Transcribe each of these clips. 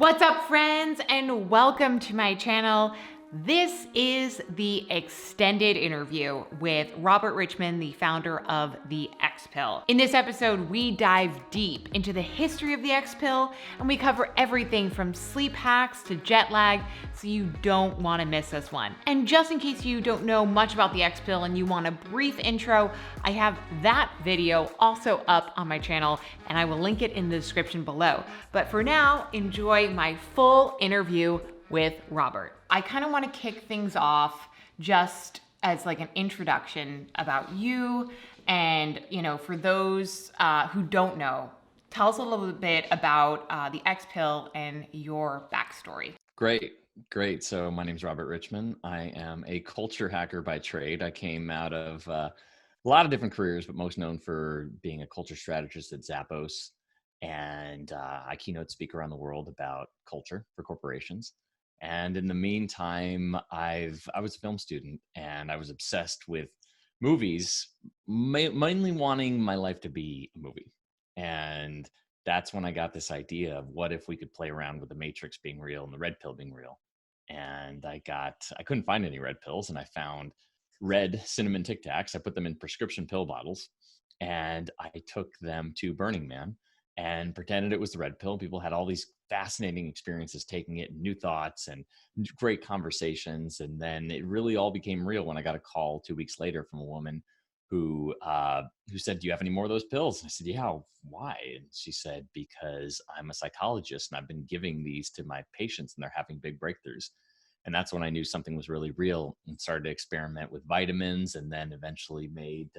What's up, friends, and welcome to my channel. This is the extended interview with Robert Richman, the founder of the XPILL. In this episode, we dive deep into the history of the XPILL, and we cover everything from sleep hacks to jet lag, so you don't want to miss this one. And just in case you don't know much about the XPILL and you want a brief intro, I have that video also up on my channel, and I will link it in the description below. But for now, enjoy my full interview with Robert. I kind of want to kick things off just as like an introduction about you. And, for those who don't know, tell us a little bit about the XPILL and your backstory. Great. So my name is Robert Richman. I am a culture hacker by trade. I came out of a lot of different careers, but most known for being a culture strategist at Zappos. And I keynote speak around the world about culture for corporations. And in the meantime, I was a film student and I was obsessed with movies, mainly wanting my life to be a movie. And that's when I got this idea of what if we could play around with the matrix being real and the red pill being real. And I couldn't find any red pills, and I found red cinnamon Tic Tacs. I put them in prescription pill bottles and I took them to Burning Man and pretended it was the red pill. People had all these fascinating experiences taking it, new thoughts and great conversations. And then it really all became real when I got a call 2 weeks later from a woman who said, "Do you have any more of those pills?" And I said, "Yeah, why?" And she said, "Because I'm a psychologist and I've been giving these to my patients and they're having big breakthroughs." And that's when I knew something was really real and started to experiment with vitamins, and then eventually made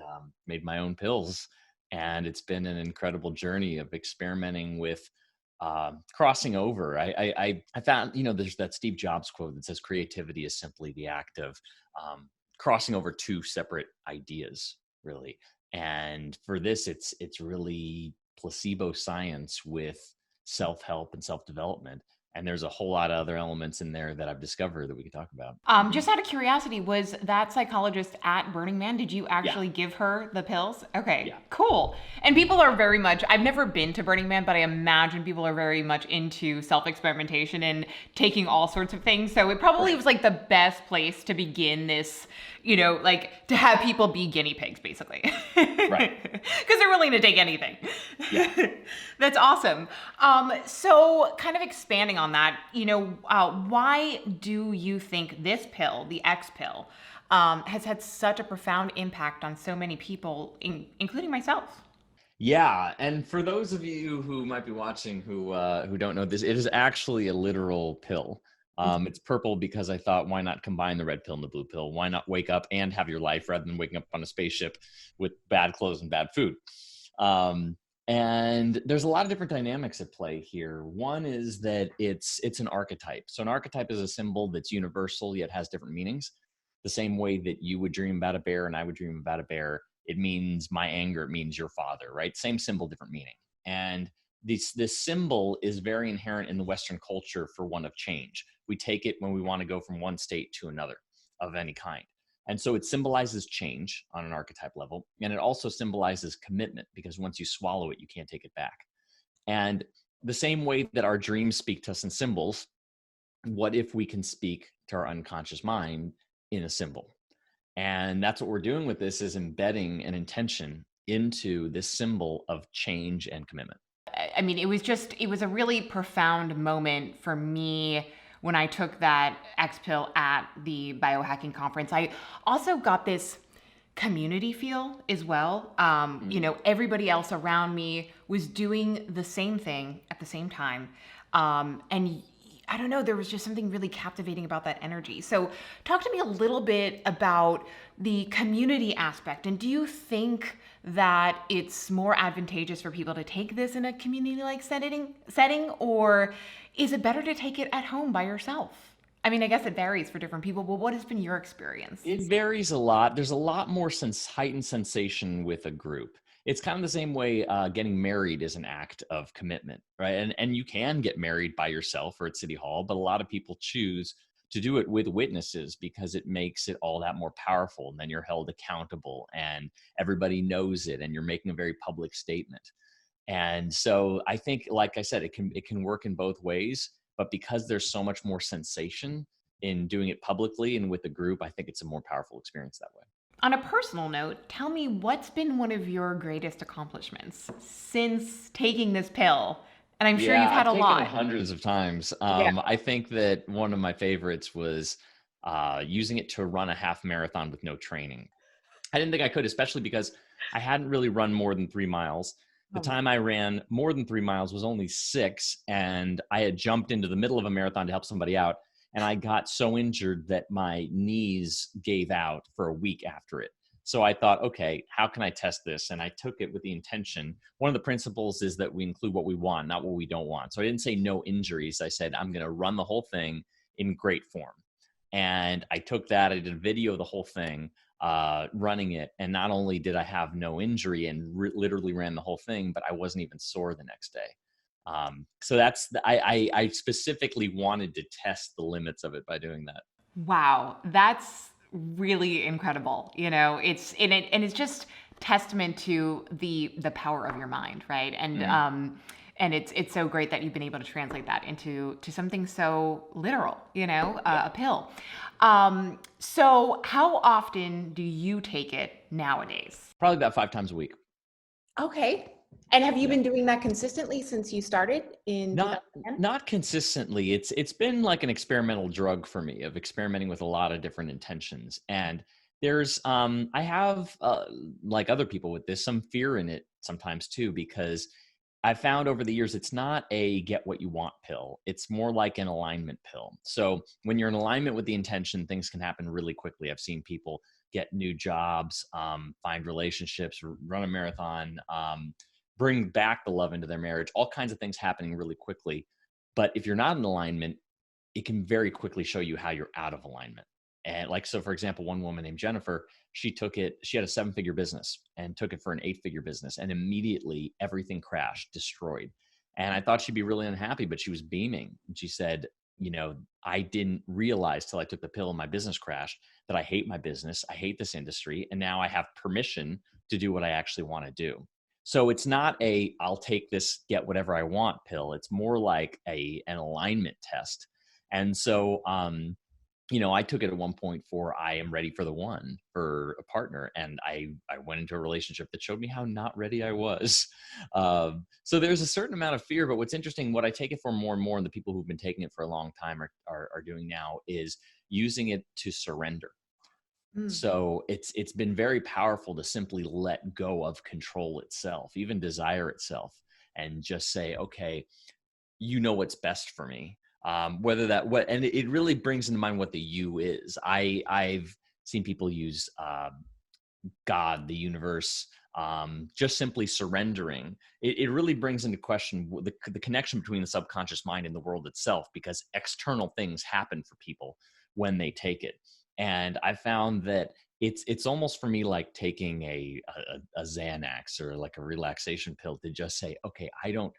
my own pills. And it's been an incredible journey of experimenting with crossing over. I found, there's that Steve Jobs quote that says creativity is simply the act of crossing over two separate ideas, really. And for this, it's really placebo science with self-help and self-development. And there's a whole lot of other elements in there that I've discovered that we can talk about. Just out of curiosity, was that psychologist at Burning Man? Did you Yeah, actually give her the pills? Okay, yeah, cool. And people are very much, I've never been to Burning Man, but I imagine people are very much into self experimentation and taking all sorts of things. So it probably right, was like the best place to begin this, like to have people be guinea pigs, basically. right. Because they're willing to take anything. Yeah. That's awesome. So kind of expanding on that, why do you think this pill, the X pill, has had such a profound impact on so many people, including myself? Yeah, and for those of you who might be watching who don't know this, it is actually a literal pill. It's purple because I thought, why not combine the red pill and the blue pill? Why not wake up and have your life rather than waking up on a spaceship with bad clothes and bad food? And there's a lot of different dynamics at play here. One is that it's an archetype. So an archetype is a symbol that's universal yet has different meanings. The same way that you would dream about a bear and I would dream about a bear, it means my anger, it means your father, right? Same symbol, different meaning. And this symbol is very inherent in the Western culture for one of change. We take it when we want to go from one state to another of any kind. And so it symbolizes change on an archetype level. And it also symbolizes commitment because once you swallow it, you can't take it back. And the same way that our dreams speak to us in symbols, what if we can speak to our unconscious mind in a symbol? And that's what we're doing with this, is embedding an intention into this symbol of change and commitment. I mean, it was a really profound moment for me when I took that X pill at the Biohacking Conference. I also got this community feel as well. Everybody else around me was doing the same thing at the same time. And I don't know, there was just something really captivating about that energy. So, talk to me a little bit about the community aspect. And do you think that it's more advantageous for people to take this in a community-like setting, or is it better to take it at home by yourself? I mean, I guess it varies for different people, but what has been your experience? It varies a lot. There's a lot more heightened sensation with a group. It's kind of the same way getting married is an act of commitment, right? And you can get married by yourself or at City Hall, but a lot of people choose to do it with witnesses because it makes it all that more powerful. And then you're held accountable and everybody knows it and you're making a very public statement. And so I think, like I said, it can work in both ways. But because there's so much more sensation in doing it publicly and with a group, I think it's a more powerful experience that way. On a personal note, tell me what's been one of your greatest accomplishments since taking this pill? And I'm sure you've Yeah, had I've a taken it lot. hundreds of times. Yeah. I think that one of my favorites was using it to run a half marathon with no training. I didn't think I could, especially because I hadn't really run more than 3 miles. The Oh, time I ran more than 3 miles was only 6, and I had jumped into the middle of a marathon to help somebody out. And I got so injured that my knees gave out for a week after it. So I thought, okay, how can I test this? And I took it with the intention. One of the principles is that we include what we want, not what we don't want. So I didn't say no injuries. I said, I'm going to run the whole thing in great form. And I took that, I did a video of the whole thing, running it. And not only did I have no injury and literally ran the whole thing, but I wasn't even sore the next day. So I specifically wanted to test the limits of it by doing that. wow, that's really incredible. And it's just testament to the power of your mind, right? Mm. And it's so great that you've been able to translate that into something so literal, Yeah. a pill. So how often do you take it nowadays? Probably about 5 times a week. Okay. And have you Yeah. been doing that consistently since you started in Not 2010? not consistently. It's been like an experimental drug for me of experimenting with a lot of different intentions. And there's I have like other people with this, some fear in it sometimes too, because I found over the years it's not a get what you want pill. It's more like an alignment pill. So when you're in alignment with the intention, things can happen really quickly. I've seen people get new jobs, find relationships, run a marathon, bring back the love into their marriage, all kinds of things happening really quickly. But if you're not in alignment, it can very quickly show you how you're out of alignment. And like, so for example, one woman named Jennifer, she had a 7-figure business and took it for an 8-figure business. And immediately everything crashed, destroyed. And I thought she'd be really unhappy, but she was beaming. And she said, I didn't realize till I took the pill and my business crashed that I hate my business. I hate this industry. And now I have permission to do what I actually want to do. So it's not a I'll take this, get whatever I want pill. It's more like an alignment test. And so I took it at one point for I am ready for the one for a partner. And I went into a relationship that showed me how not ready I was. So there's a certain amount of fear, but what's interesting, what I take it for more and more, and the people who've been taking it for a long time are doing now, is using it to surrender. Mm. So it's been very powerful to simply let go of control itself, even desire itself, and just say, okay, you know what's best for me. Whether that what and it really brings into mind what the you is. I've seen people use God, the universe, just simply surrendering. It really brings into question the connection between the subconscious mind and the world itself, because external things happen for people when they take it. And I found that it's almost for me like taking a Xanax or like a relaxation pill to just say, okay, I don't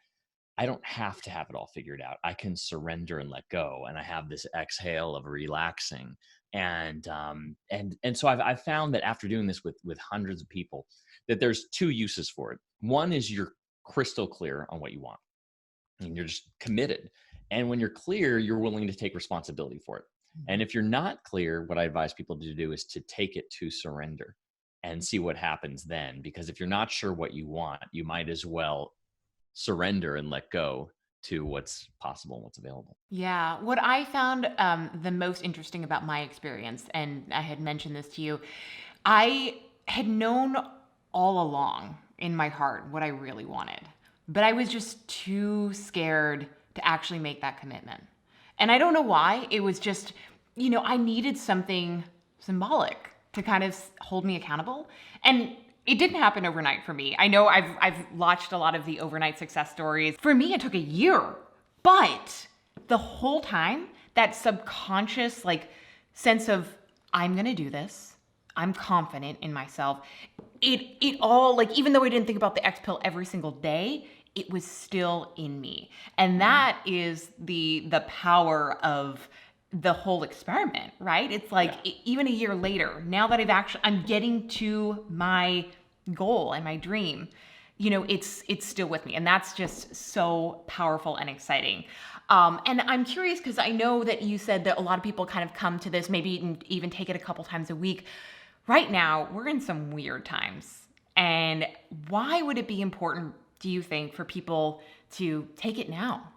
have to have it all figured out. I can surrender and let go. And I have this exhale of relaxing. And so I've found that after doing this with hundreds of people, that there's two uses for it. One is you're crystal clear on what you want and you're just committed. And when you're clear, you're willing to take responsibility for it. And if you're not clear, what I advise people to do is to take it to surrender and see what happens then. Because if you're not sure what you want, you might as well surrender and let go to what's possible and what's available. Yeah, what I found the most interesting about my experience, and I had mentioned this to you, I had known all along in my heart what I really wanted, but I was just too scared to actually make that commitment. And I don't know why. It was just, I needed something symbolic to kind of hold me accountable. And it didn't happen overnight for me. I know I've watched a lot of the overnight success stories. For me, it took a year, but the whole time, that subconscious sense of I'm gonna do this. I'm confident in myself. It all even though I didn't think about the X pill every single day, it was still in me. And Mhm. that is the power of the whole experiment, right? It's like Yeah. even a year later, now that I'm getting to my goal and my dream, it's still with me. And that's just so powerful and exciting. And I'm curious because I know that you said that a lot of people kind of come to this, maybe even take it a couple times a week. Right now, we're in some weird times. And why would it be important, do you think, for people to take it now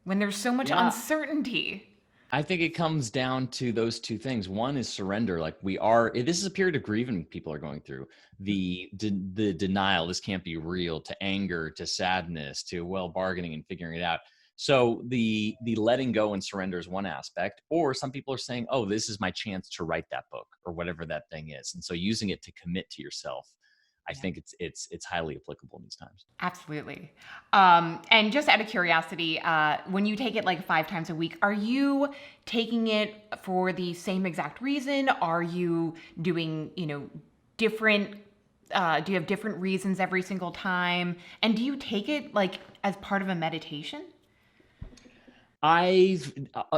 when there's so much Yeah, uncertainty? I think it comes down to those two things. One is surrender. Like this is a period of grieving people are going through. The denial, this can't be real, to anger, to sadness, to bargaining and figuring it out. So the letting go and surrender is one aspect. Or some people are saying, oh, this is my chance to write that book or whatever that thing is. And so using it to commit to yourself, I think it's highly applicable in these times. Absolutely. And just out of curiosity, when you take it like 5 times a week, are you taking it for the same exact reason? Are you doing, different, do you have different reasons every single time? And do you take it like as part of a meditation? I've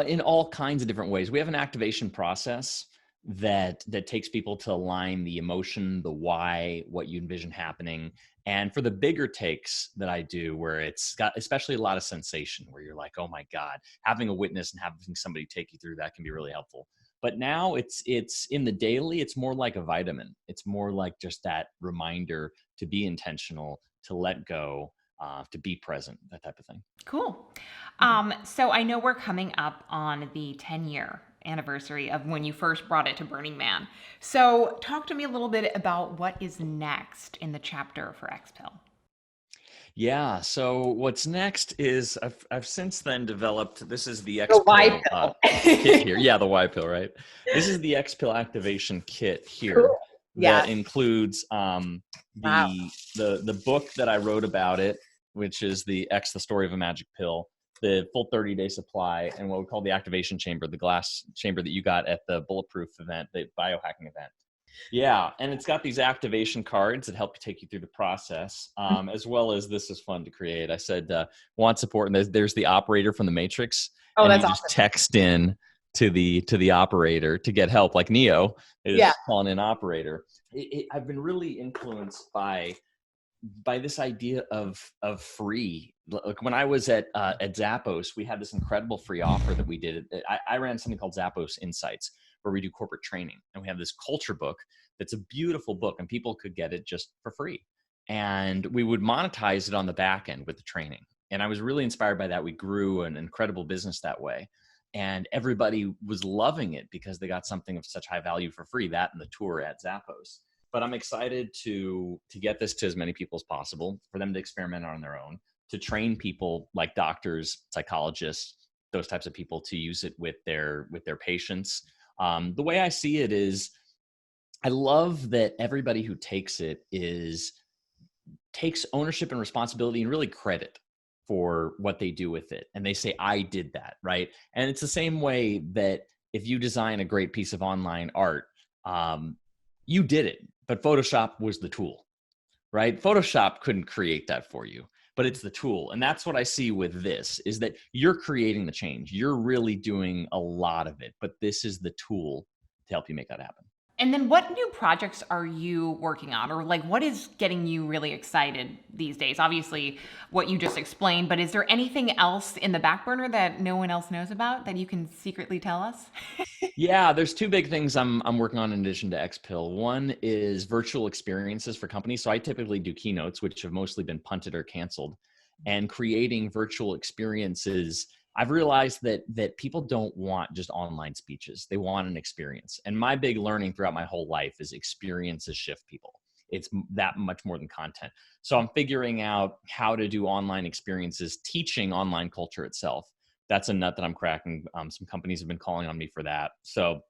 in all kinds of different ways. We have an activation process that takes people to align the emotion, the why, what you envision happening. And for the bigger takes that I do, where it's got especially a lot of sensation, where you're like, oh my God, having a witness and having somebody take you through that can be really helpful. But now it's in the daily, it's more like a vitamin. It's more like just that reminder to be intentional, to let go, to be present, that type of thing. Cool. Mhm. So I know we're coming up on the 10-year anniversary of when you first brought it to Burning Man. So talk to me a little bit about what is next in the chapter for XPIL. Yeah. So what's next is I've since then developed. This is the The X Y pill pill. kit here. Yeah, the Y pill, right? This is the X pill activation kit here Cool. that Yeah. includes Wow. the book that I wrote about it, which is the X, the story of a magic pill, the full 30-day supply, and what we call the activation chamber, the glass chamber that you got at the Bulletproof event, the biohacking event. Yeah, and it's got these activation cards that help you take you through the process, as well as this is fun to create. I said, want support, and there's the operator from the Matrix, Oh, and that's you just awesome. text in to the operator to get help, like Neo Yeah. is calling in operator. I've been really influenced by this idea of free. Like when I was at Zappos, we had this incredible free offer that we did. I ran something called Zappos Insights, where we do corporate training, and we have this culture book that's a beautiful book, and people could get it just for free. And we would monetize it on the back end with the training. And I was really inspired by that. We grew an incredible business that way. And everybody was loving it because they got something of such high value for free, that and the tour at Zappos. But I'm excited to get this to as many people as possible, for them to experiment on their own, to train people like doctors, psychologists, those types of people to use it with their patients. The way I see it is, I love that everybody who takes it takes ownership and responsibility and really credit for what they do with it. And they say, I did that, right? And it's the same way that if you design a great piece of online art, um, you did it, but Photoshop was the tool, right? Photoshop couldn't create that for you, but it's the tool. And that's what I see with this, is that you're creating the change. You're really doing a lot of it, but this is the tool to help you make that happen. And then what new projects are you working on? Or like what is getting you really excited these days? Obviously, what you just explained, but is there anything else in the back burner that no one else knows about that you can secretly tell us? Yeah, there's two big things I'm working on in addition to XPill. One is virtual experiences for companies. So I typically do keynotes, which have mostly been punted or canceled, and creating virtual experiences. I've realized that people don't want just online speeches. They want an experience. And my big learning throughout my whole life is experiences shift people. It's that much more than content. So I'm figuring out how to do online experiences, teaching online culture itself. That's a nut that I'm cracking. Some companies have been calling on me for that. So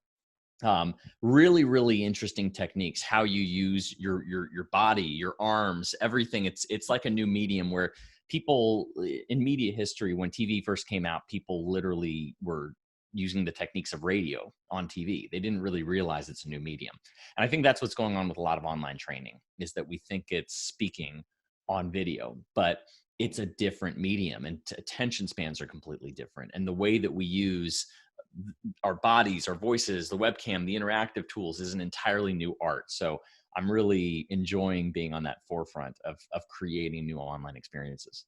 really, really interesting techniques, how you use your body, your arms, everything. It's like a new medium where people in media history, when TV first came out, people literally were using the techniques of radio on TV. They didn't really realize it's a new medium. And I think that's what's going on with a lot of online training, is that we think it's speaking on video, but it's a different medium, and attention spans are completely different. And the way that we use our bodies, our voices, the webcam, the interactive tools is an entirely new art. So I'm really enjoying being on that forefront of creating new online experiences.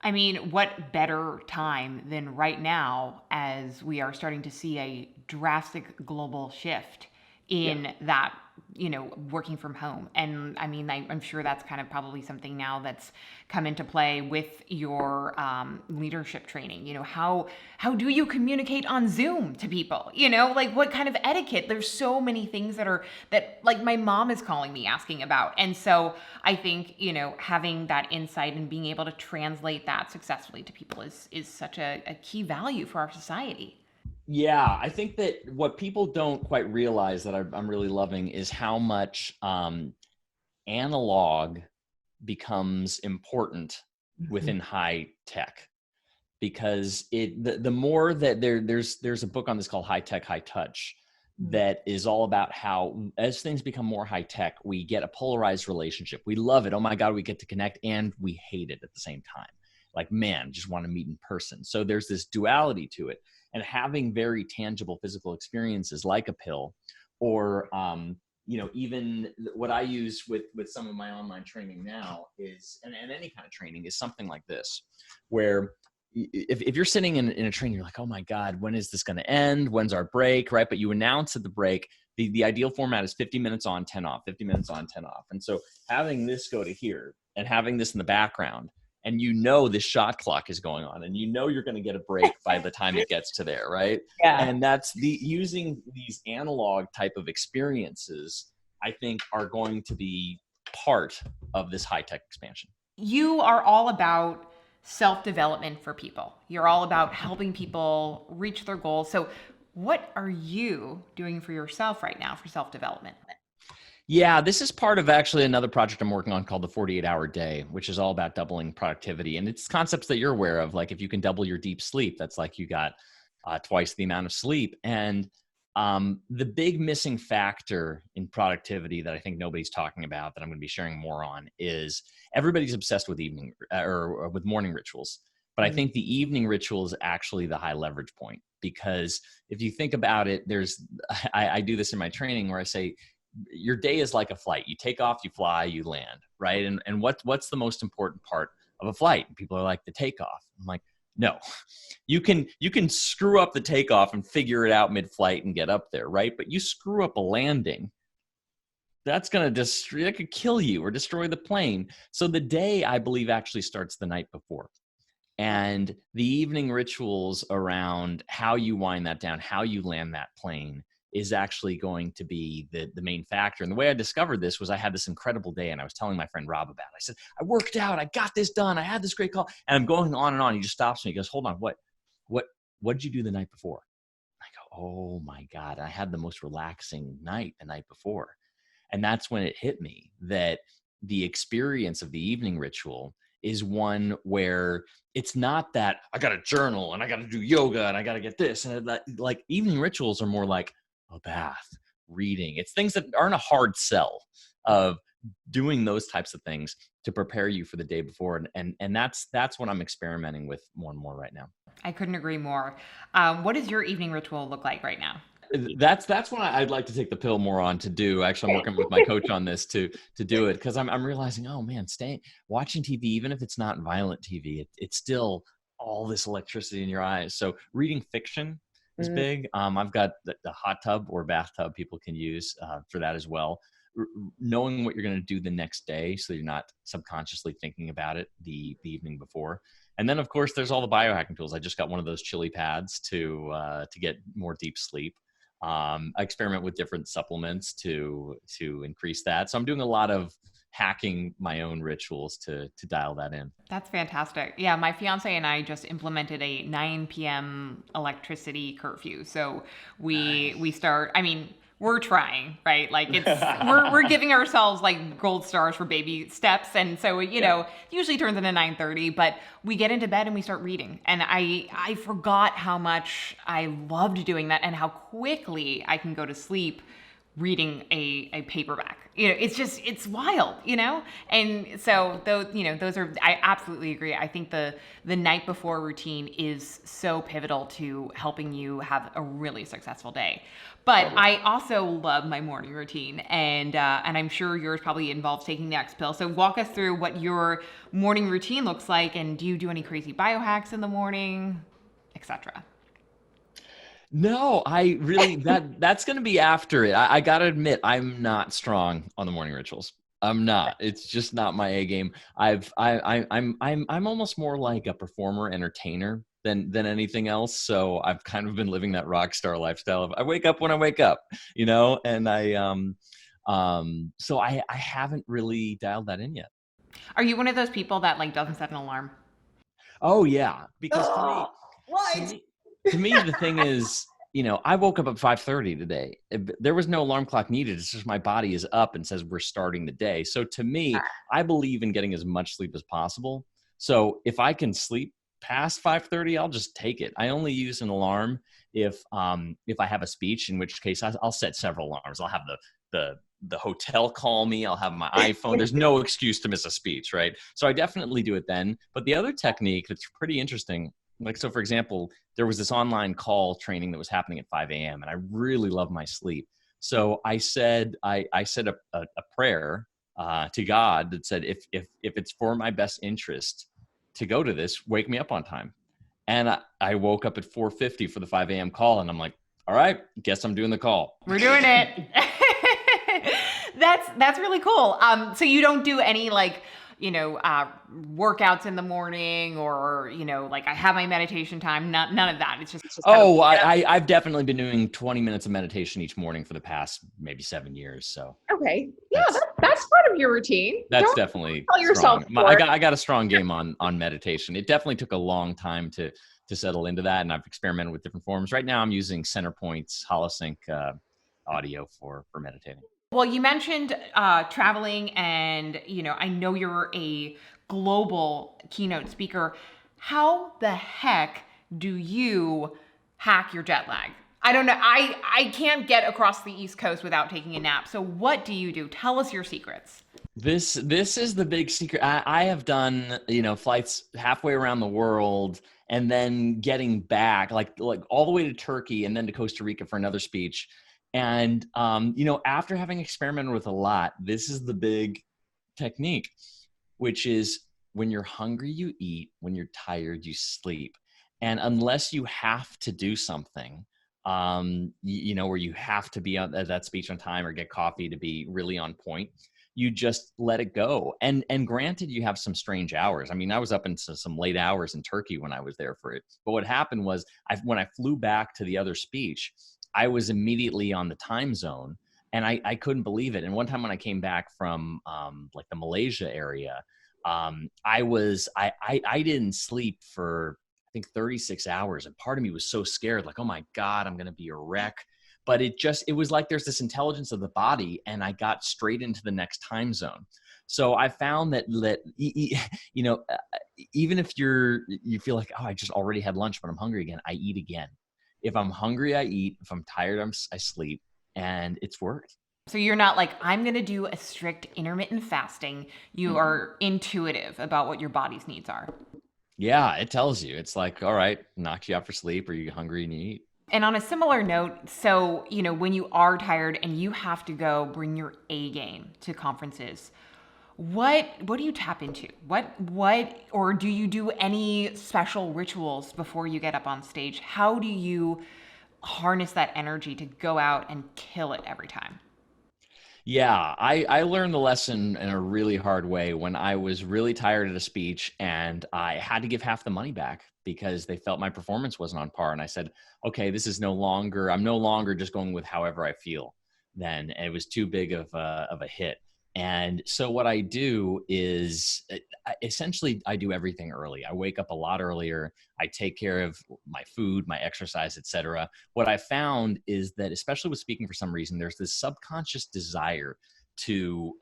I mean, what better time than right now as we are starting to see a drastic global shift Yeah. in that, working from home. And I mean, I'm sure that's kind of probably something now that's come into play with your leadership training. How do you communicate on Zoom to people? Like what kind of etiquette? There's so many things that like my mom is calling me asking about. And so I think, having that insight and being able to translate that successfully to people is such a key value for our society. Yeah, I think that what people don't quite realize that I'm really loving is how much analog becomes important Mhm. within high tech, because the more that there's a book on this called High Tech, High Touch, that is all about how as things become more high tech, we get a polarized relationship. We love it. Oh my God, we get to connect, and we hate it at the same time. Like, man, just want to meet in person. So there's this duality to it. And having very tangible physical experiences like a pill, or even what I use with some of my online training now is, and any kind of training is something like this, where if you're sitting in a train, you're like, oh my God, when is this going to end? When's our break? Right. But you announce at the break, the ideal format is 50 minutes on, 10 off, 50 minutes on, 10 off. And so having this go to here and having this in the background, and this shot clock is going on, and you're going to get a break by the time it gets to there. Right. Yeah. And that's using these analog type of experiences, I think, are going to be part of this high tech expansion. You are all about self development for people. You're all about helping people reach their goals. So, what are you doing for yourself right now for self development? Yeah, this is part of actually another project I'm working on called the 48-hour day, which is all about doubling productivity. And it's concepts that you're aware of. Like if you can double your deep sleep, that's like you got twice the amount of sleep. And the big missing factor in productivity that I think nobody's talking about, that I'm going to be sharing more on, is everybody's obsessed with evening or with morning rituals. But I think the evening ritual is actually the high leverage point, because if you think about it, I do this in my training where I say, your day is like a flight. You take off, you fly, you land, right? And what's the most important part of a flight? And people are like, the takeoff. I'm like, no. You can screw up the takeoff and figure it out mid-flight and get up there, right? But you screw up a landing, that could kill you or destroy the plane. So the day, I believe, actually starts the night before. And the evening rituals around how you wind that down, how you land that plane, is actually going to be the main factor. And the way I discovered this was I had this incredible day, and I was telling my friend Rob about it. I said, I worked out, I got this done, I had this great call, and I'm going on and on. He just stops me. He goes, hold on, what did you do the night before? I go, oh my God, I had the most relaxing night the night before. And that's when it hit me that the experience of the evening ritual is one where it's not that I got to journal and I got to do yoga and I got to get this. And like evening rituals are more like a bath, reading. It's things that aren't a hard sell of doing those types of things to prepare you for the day before. And that's what I'm experimenting with more and more right now. I couldn't agree more. What does your evening ritual look like right now? That's what I'd like to take the pill more on to do. Actually, I'm working with my coach on this to do it, because I'm realizing, oh man, watching TV, even if it's not violent TV, it's still all this electricity in your eyes. So reading fiction is big. I've got the hot tub or bathtub people can use for that as well. Knowing what you're going to do the next day, so you're not subconsciously thinking about it the evening before. And then, of course, there's all the biohacking tools. I just got one of those chili pads to get more deep sleep. I experiment with different supplements to increase that. So I'm doing a lot of hacking my own rituals to dial that in. That's fantastic. Yeah, my fiance and I just implemented a 9 p.m. electricity curfew. So we start, I mean, we're trying, right? Like it's we're giving ourselves like gold stars for baby steps. And so, it usually turns into 9:30, but we get into bed and we start reading. And I forgot how much I loved doing that and how quickly I can go to sleep reading a paperback. It's wild, And so those are, I absolutely agree. I think the night before routine is so pivotal to helping you have a really successful day. But I also love my morning routine, and I'm sure yours probably involves taking the X pill. So walk us through what your morning routine looks like, and do you do any crazy biohacks in the morning, etc.? No, I really that's going to be after it. I got to admit, I'm not strong on the morning rituals. I'm not. It's just not my A game. I'm almost more like a performer, entertainer than anything else. So I've kind of been living that rock star lifestyle of I wake up when I wake up, and I haven't really dialed that in yet. Are you one of those people that like doesn't set an alarm? Oh yeah, because Oh, to what? me, to me, the thing is, I woke up at 5:30 today. There was no alarm clock needed. It's just my body is up and says we're starting the day. So to me, I believe in getting as much sleep as possible. So if I can sleep past 5:30, I'll just take it. I only use an alarm if I have a speech, in which case I'll set several alarms. I'll have the hotel call me. I'll have my iPhone. There's no excuse to miss a speech, right? So I definitely do it then. But the other technique that's pretty interesting, like, so for example, there was this online call training that was happening at 5 a.m. and I really love my sleep. So I said a prayer to God that said, if it's for my best interest to go to this, wake me up on time. And I woke up at 4:50 for the 5 a.m. call, and I'm like, all right, guess I'm doing the call. We're doing it. That's really cool. So you don't do any like, workouts in the morning, or like I have my meditation time. None of that. It's just Oh, I've definitely been doing 20 minutes of meditation each morning for the past maybe 7 years. So Okay. Yeah, that's part of your routine. that's Don't definitely tell yourself strong. I got a strong game on meditation. It definitely took a long time to settle into that, and I've experimented with different forms. Right now, I'm using CenterPoint's HoloSync audio for meditating. Well, you mentioned traveling, and I know you're a global keynote speaker. How the heck do you hack your jet lag? I don't know. I can't get across the East Coast without taking a nap. So what do you do? Tell us your secrets. This is the big secret. I have done flights halfway around the world and then getting back like all the way to Turkey and then to Costa Rica for another speech. And after having experimented with a lot, this is the big technique, which is when you're hungry, you eat. When you're tired, you sleep. And unless you have to do something, where you have to be at that speech on time or get coffee to be really on point, you just let it go. And granted, you have some strange hours. I mean, I was up into some late hours in Turkey when I was there for it. But what happened was when I flew back to the other speech, I was immediately on the time zone, and I couldn't believe it. And one time when I came back from like the Malaysia area, I didn't sleep for I think 36 hours. And part of me was so scared, like, oh my God, I'm going to be a wreck. But it was like there's this intelligence of the body, and I got straight into the next time zone. So I found that even if you feel like, oh, I just already had lunch, but I'm hungry again, I eat again. If I'm hungry, I eat. If I'm tired, I sleep, and it's worked. So you're not like, I'm going to do a strict intermittent fasting. You are intuitive about what your body's needs are. Yeah, it tells you. It's like, all right, knocks you out for sleep, or you're hungry and you eat. And on a similar note, so, when you are tired and you have to go bring your A game to conferences, what do you tap into? Or do you do any special rituals before you get up on stage? How do you harness that energy to go out and kill it every time? Yeah, I learned the lesson in a really hard way when I was really tired at a speech and I had to give half the money back because they felt my performance wasn't on par. And I said, okay, I'm no longer just going with however I feel then. And it was too big of a hit. And so what I do is essentially I do everything early. I wake up a lot earlier. I take care of my food, my exercise, etc. What I found is that, especially with speaking, for some reason, there's this subconscious desire to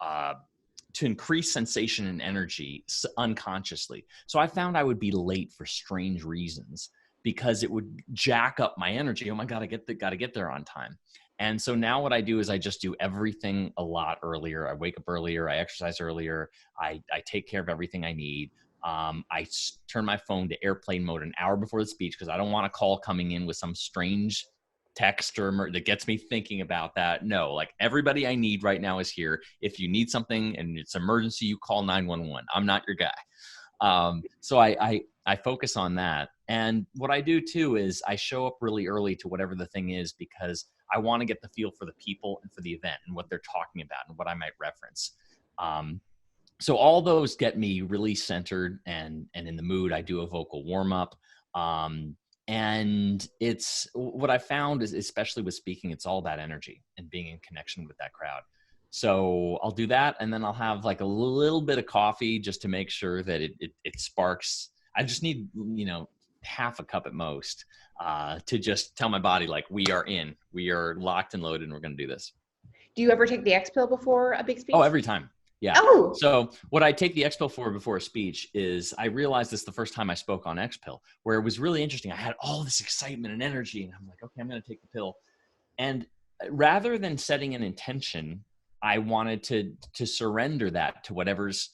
increase sensation and energy unconsciously. So I found I would be late for strange reasons because it would jack up my energy. Oh my God, I got to get there on time. And so now what I do is I just do everything a lot earlier. I wake up earlier, I exercise earlier, I take care of everything I need. Turn my phone to airplane mode an hour before the speech because I don't want a call coming in with some strange text or that gets me thinking about that. No, like everybody I need right now is here. If you need something and it's emergency, you call 911. I'm not your guy. So I focus on that. And what I do too is I show up really early to whatever the thing is because I want to get the feel for the people and for the event and what they're talking about and what I might reference. So all those get me really centered and in the mood. I do a vocal warm up. And it's what I found is, especially with speaking, it's all about energy and being in connection with that crowd. So I'll do that. And then I'll have like a little bit of coffee just to make sure that it sparks. I just need, half a cup at most to just tell my body, like, we are locked and loaded and we're going to do this. Do you ever take the XPILL before a big speech? Oh, every time. Yeah. Oh. So what I take the XPILL for before a speech is I realized this the first time I spoke on XPILL, where it was really interesting. I had all this excitement and energy and I'm like, okay, I'm going to take the pill. And rather than setting an intention, I wanted to surrender that to whatever's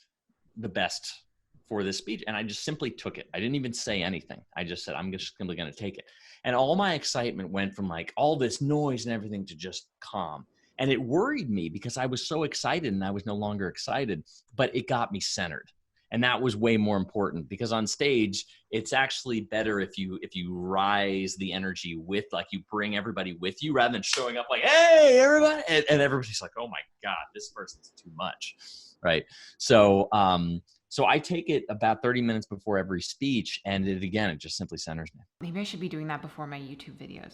the best for this speech. And I just simply took it. I didn't even say anything. I just said, I'm just simply going to take it. And all my excitement went from like all this noise and everything to just calm. And it worried me because I was so excited and I was no longer excited, but it got me centered. And that was way more important because on stage, it's actually better if you rise the energy with, like, you bring everybody with you rather than showing up like, hey, everybody. And everybody's like, oh my God, this person's too much. Right. So I take it about 30 minutes before every speech. And it just simply centers me. Maybe I should be doing that before my YouTube videos.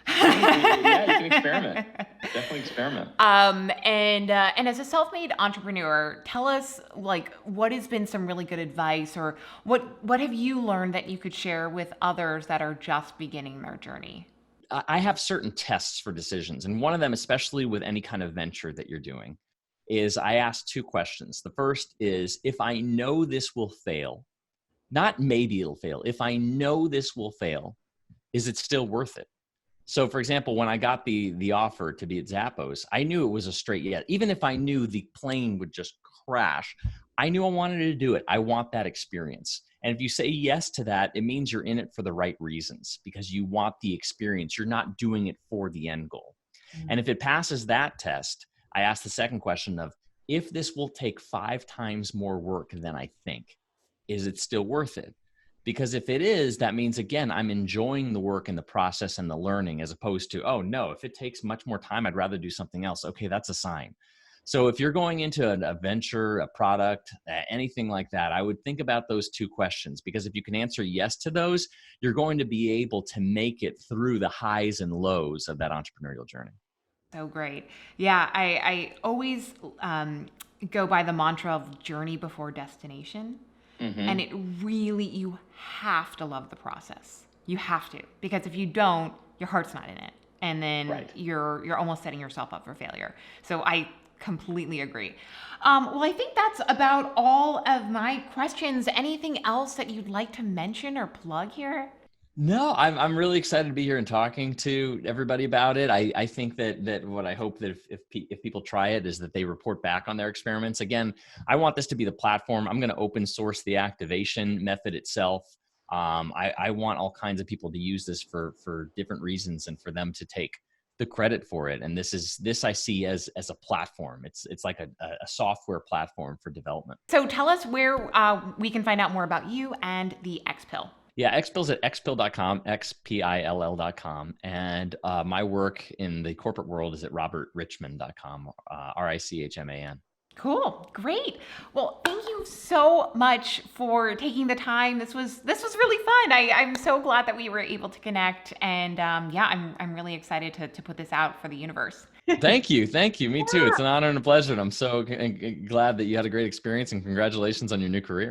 Yeah, you can experiment. Definitely experiment. And as a self-made entrepreneur, tell us, like, what has been some really good advice, or what have you learned that you could share with others that are just beginning their journey? I have certain tests for decisions. And one of them, especially with any kind of venture that you're doing, is I ask two questions. The first is, if I know this will fail, not maybe it'll fail, if I know this will fail, is it still worth it? So for example, when I got the offer to be at Zappos, I knew it was a straight yes. Even if I knew the plane would just crash, I knew I wanted to do it. I want that experience. And if you say yes to that, it means you're in it for the right reasons because you want the experience. You're not doing it for the end goal. Mm-hmm. And if it passes that test, I asked the second question of, if this will take 5 times more work than I think, is it still worth it? Because if it is, that means, again, I'm enjoying the work and the process and the learning, as opposed to, oh no, if it takes much more time, I'd rather do something else. Okay, that's a sign. So if you're going into a venture, a product, anything like that, I would think about those two questions, because if you can answer yes to those, you're going to be able to make it through the highs and lows of that entrepreneurial journey. So great. Yeah, I always go by the mantra of journey before destination. Mm-hmm. And it really, you have to love the process. You have to, because if you don't, your heart's not in it. And then right. you're almost setting yourself up for failure. So I completely agree. Well, I think that's about all of my questions. Anything else that you'd like to mention or plug here? No, I'm really excited to be here and talking to everybody about it. I think that what I hope that if people try it is that they report back on their experiments. Again, I want this to be the platform. I'm going to open source the activation method itself. I want all kinds of people to use this for different reasons and for them to take the credit for it. And this I see as a platform. It's like a software platform for development. So tell us where we can find out more about you and the XPILL. Yeah, XPILL's at xpill.com, XPILL.com. And my work in the corporate world is at robertrichman.com, RICHMAN. Cool. Great. Well, thank you so much for taking the time. This was really fun. I'm so glad that we were able to connect. And I'm really excited to put this out for the universe. Thank you. Me too. It's an honor and a pleasure. And I'm so glad that you had a great experience, and congratulations on your new career.